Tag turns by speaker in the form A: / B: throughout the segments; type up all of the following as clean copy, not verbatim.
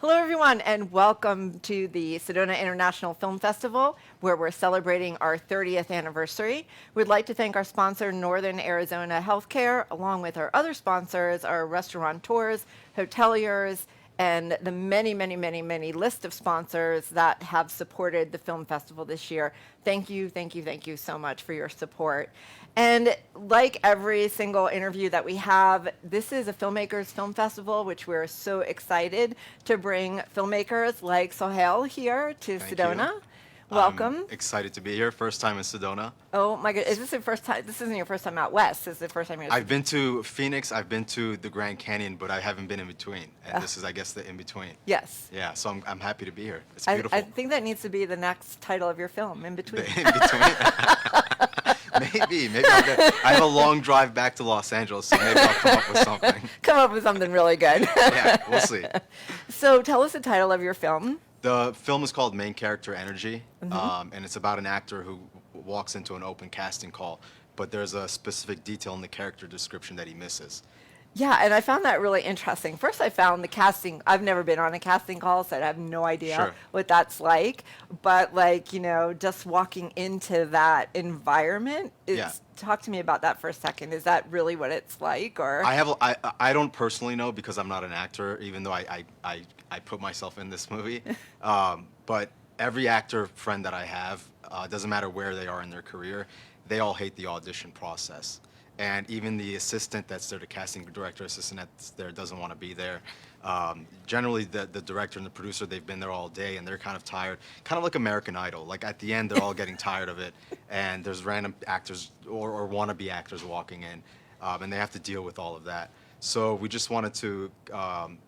A: Hello, everyone, and welcome to the Sedona International Film Festival, where we're celebrating our 30th anniversary. We'd like to thank our sponsor, Northern Arizona Healthcare, along with our other sponsors, our restaurateurs, hoteliers, and the many, many, many, many list of sponsors that have supported the film festival this year. Thank you, thank you, thank you so much for your support. And like every single interview that we have, this is a filmmakers film festival, which we're so excited to bring filmmakers like Sohail here to
B: Thank you.
A: Sedona.
B: I'm
A: Welcome.
B: excited to be here. First time in Sedona.
A: Oh my God, is this your first time? This isn't your first time out west. This is the first time you're.
B: I've been to Phoenix, I've been to the Grand Canyon, but I haven't been in between. And this is, I guess, the in between.
A: Yes.
B: Yeah, so I'm happy to be here. It's
A: I
B: beautiful.
A: think that needs to be the next title of your film, In Between.
B: The in between. Maybe I have a long drive back to Los Angeles, so maybe I'll come up with something.
A: Come up with something really good.
B: Yeah, we'll see.
A: So tell us the title of your film.
B: The film is called Main Character Energy, and it's about an actor who walks into an open casting call, but there's a specific detail in the character description that he misses.
A: Yeah, and I found that really interesting. First, I found the casting. I've never been on a casting call, so I have no idea
B: Sure.
A: what that's like. But like, just walking into that environment,
B: Yeah.
A: talk to me about that for a second. Is that really what it's like, or?
B: I don't personally know because I'm not an actor, even though I put myself in this movie. But every actor friend that I have, doesn't matter where they are in their career, they all hate the audition process. And even the assistant that's there, the casting director assistant that's there, doesn't want to be there. Generally, the director and the producer, they've been there all day and they're kind of tired, kind of like American Idol. Like at the end, they're all getting tired of it, and there's random actors or wannabe actors walking in, and they have to deal with all of that. So we just wanted to kind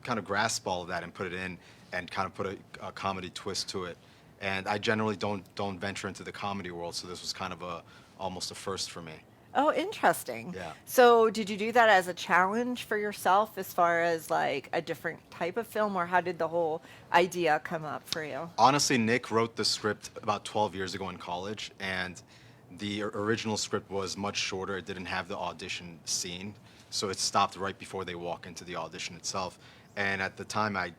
B: of grasp all of that and put it in and kind of put a comedy twist to it. And I generally don't venture into the comedy world, so this was kind of almost a first for me.
A: Oh, interesting.
B: Yeah.
A: So, did you do that as a challenge for yourself, as far as like a different type of film, or how did the whole idea come up for you?
B: Honestly, Nick wrote the script about 12 years ago in college, and the original script was much shorter. It didn't have the audition scene, so it stopped right before they walk into the audition itself. And at the time, I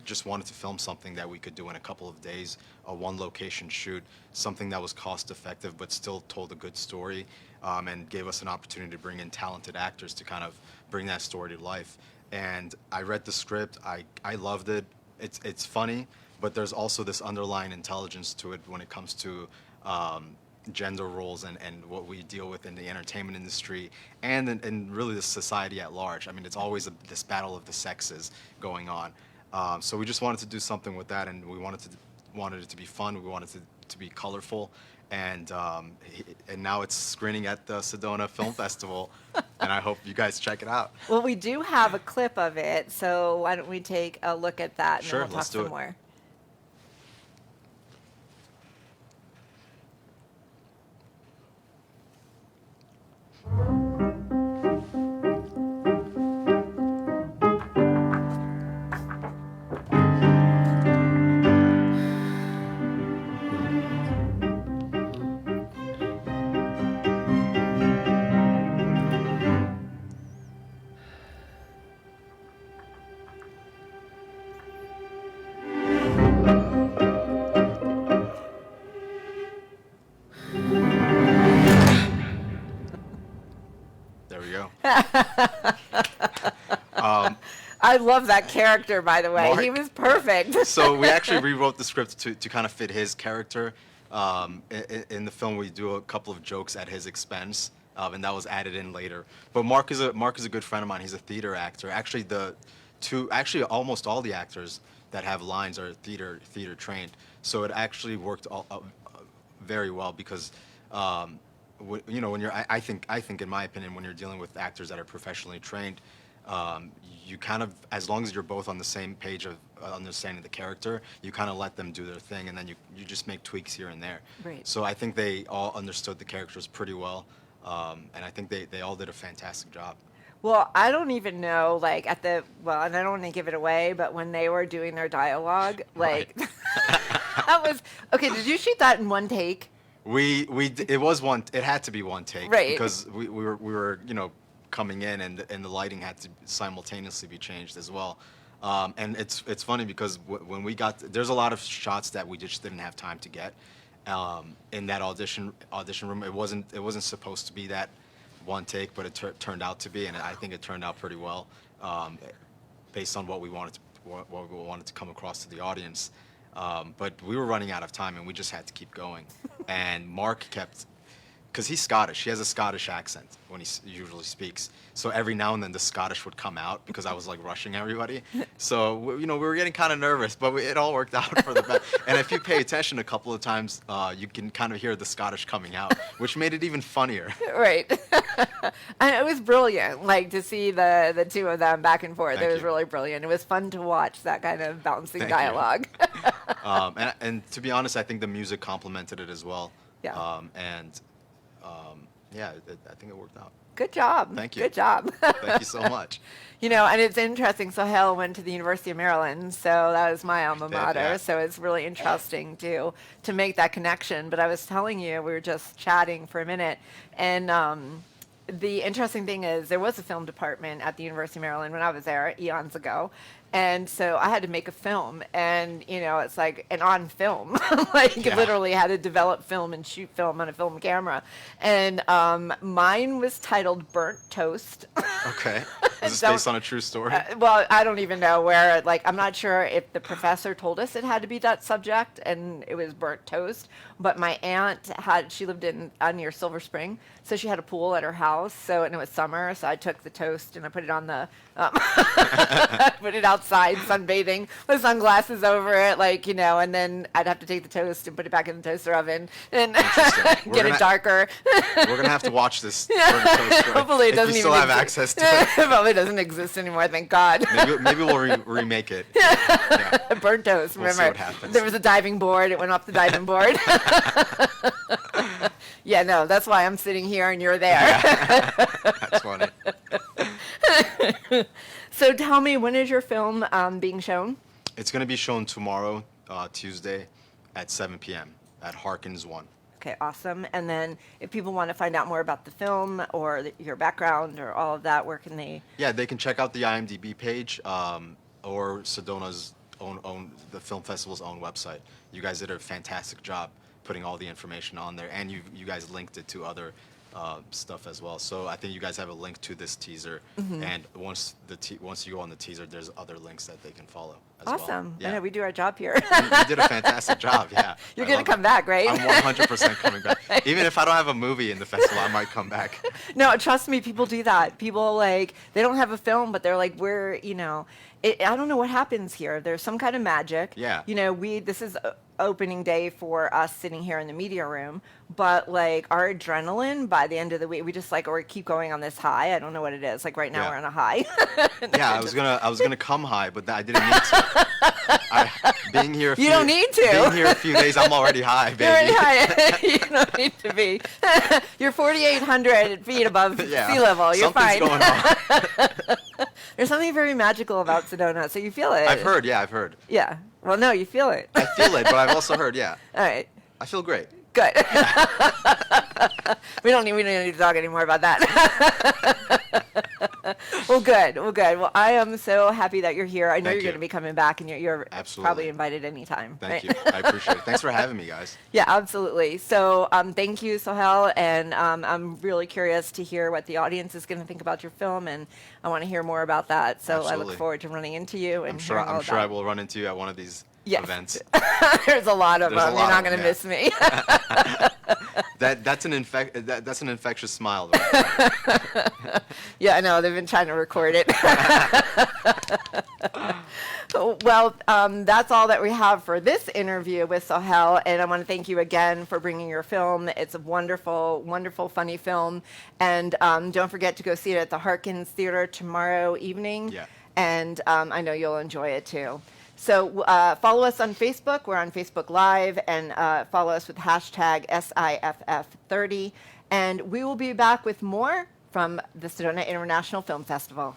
B: just wanted to film something that we could do in a couple of days, a one-location shoot, something that was cost-effective but still told a good story, and gave us an opportunity to bring in talented actors to kind of bring that story to life. And I read the script. I loved it. It's funny, but there's also this underlying intelligence to it when it comes to gender roles and what we deal with in the entertainment industry and really the society at large. I mean, it's always this battle of the sexes going on. So we just wanted to do something with that, and we wanted it to be fun. We wanted it to be colorful, and now it's screening at the Sedona Film Festival, and I hope you guys check it out.
A: Well, we do have a clip of it, so why don't we take a look at that, and
B: Sure,
A: then we'll
B: let's
A: talk
B: do
A: some
B: it.
A: more.
B: There we go.
A: I love that character, by the way.
B: Mark.
A: He was perfect.
B: So we actually rewrote the script to kind of fit his character. In the film, we do a couple of jokes at his expense, and that was added in later. But Mark is a good friend of mine. He's a theater actor. Actually, almost all the actors that have lines are theater trained. So it actually worked very well because. When you're, I think in my opinion, when you're dealing with actors that are professionally trained, you kind of, as long as you're both on the same page of understanding the character, you kind of let them do their thing, and then you just make tweaks here and there.
A: Right.
B: So I think they all understood the characters pretty well, and I think they all did a fantastic job.
A: Well, I don't even know, like, well, and I don't want to give it away, but when they were doing their dialogue, like,
B: Right.
A: that was, okay, did you shoot that in one take?
B: It had to be one take,
A: Right.
B: because we were coming in, and the lighting had to simultaneously be changed as well. And it's funny because when we got there's a lot of shots that we just didn't have time to get in that audition room. It wasn't supposed to be that one take, but it turned out to be, and I think it turned out pretty well, based on what we wanted to come across to the audience. But we were running out of time, and we just had to keep going. And Mark kept, because he's Scottish. He has a Scottish accent when he usually speaks. So every now and then the Scottish would come out because I was like rushing everybody. So we were getting kind of nervous, but it all worked out for the best. And if you pay attention a couple of times, you can kind of hear the Scottish coming out, which made it even funnier.
A: Right. And it was brilliant, like to see the two of them back and forth.
B: Thank
A: It was
B: you.
A: really brilliant. It was fun to watch that kind of bouncing
B: Thank you.
A: dialogue.
B: And to be honest, I think the music complemented it as well.
A: Yeah.
B: I think it worked out.
A: Good job.
B: Thank you.
A: Good job.
B: Thank you so much.
A: And it's interesting. Sohail went to the University of Maryland, so that was my alma
B: Did,
A: mater.
B: yeah.
A: So it's really interesting to make that connection. But I was telling you, we were just chatting for a minute, and the interesting thing is there was a film department at the University of Maryland when I was there eons ago. And so I had to make a film, and it's like an on film, like
B: Yeah.
A: literally had to develop film and shoot film on a film camera. And mine was titled Burnt Toast.
B: Okay. Is this
A: So-
B: based on a true story?
A: Well, I don't even know where, like, I'm not sure if the professor told us it had to be that subject, and it was burnt toast. But my aunt she lived near Silver Spring, so she had a pool at her house. And it was summer, so I took the toast and I put it on the, put it outside sunbathing with sunglasses over it, and then I'd have to take the toast and put it back in the toaster oven and
B: Interesting. We're
A: get it
B: gonna-
A: darker.
B: We're gonna have to watch this. Burnt Toast story.
A: Hopefully it
B: if
A: doesn't
B: you still
A: even
B: have
A: exist.
B: access to it.
A: Probably doesn't exist anymore, thank God.
B: Maybe we'll remake it. Yeah.
A: Burnt toast,
B: We'll see
A: remember?
B: what happens.
A: There was a diving board. It went off the diving board. Yeah, no, that's why I'm sitting here and you're there.
B: That's funny.
A: So tell me, when is your film being shown?
B: It's gonna be shown tomorrow, Tuesday, at 7 p.m. at Harkins 1.
A: Okay, awesome. And then if people want to find out more about the film or your background or all of that, where can they?
B: Yeah, they can check out the IMDb page or Sedona's the film festival's own website. You guys did a fantastic job putting all the information on there, and you guys linked it to other stuff as well. So I think you guys have a link to this teaser, and once you go on the teaser, there's other links that they can follow as well.
A: Awesome. I
B: Yeah.
A: know we do our job here.
B: You did a fantastic job. Yeah.
A: You're
B: I
A: going
B: love
A: to come
B: it.
A: back, right?
B: I'm 100% coming back. Even if I don't have a movie in the festival, I might come back.
A: No, trust me, people do that. People they don't have a film, but they're like, I don't know what happens here. There's some kind of magic.
B: Yeah.
A: This is opening day for us sitting here in the media room, but our adrenaline by the end of the week, we just or keep going on this high. I don't know what it is. Like right now
B: Yeah.
A: we're on a high.
B: Yeah, I was gonna come high, but I didn't need to. Being here,
A: You don't need to.
B: Being here a few days, I'm already high, baby.
A: You're already high. You don't need to be. You're 4,800 feet above
B: Yeah.
A: sea level. You're
B: Something's
A: fine.
B: going on.
A: There's something very magical about Sedona, so you feel it.
B: I've heard. Yeah, I've heard.
A: Yeah. Well, no, you feel it.
B: I feel it, but I've also heard. Yeah,
A: All right.
B: I feel great.
A: Good. we don't need to talk anymore about that. Well, good. Well, I am so happy that you're here. I know
B: Thank
A: you're going
B: you.
A: to be coming back, and you're
B: Absolutely.
A: probably invited anytime.
B: Thank
A: right?
B: you. I appreciate it. Thanks for having me, guys.
A: Yeah, absolutely. So thank you, Sohail, and I'm really curious to hear what the audience is going to think about your film, and I want to hear more about that. So I
B: Absolutely.
A: look forward to running into you and
B: I'm sure.
A: hearing all
B: I'm sure
A: about
B: I will run into you at one of these
A: Yes.
B: events.
A: There's a lot of
B: There's a
A: them.
B: lot
A: You're not
B: of
A: going to
B: them,
A: miss me.
B: That's an infectious smile. Though.
A: Yeah, I know. They've been trying to record it. Well, that's all that we have for this interview with Sohail, and I want to thank you again for bringing your film. It's a wonderful, wonderful, funny film, and don't forget to go see it at the Harkins Theater tomorrow evening,
B: Yeah.
A: and I know you'll enjoy it too. So follow us on Facebook. We're on Facebook Live, and follow us with hashtag SIFF30, and we will be back with more from the Sedona International Film Festival.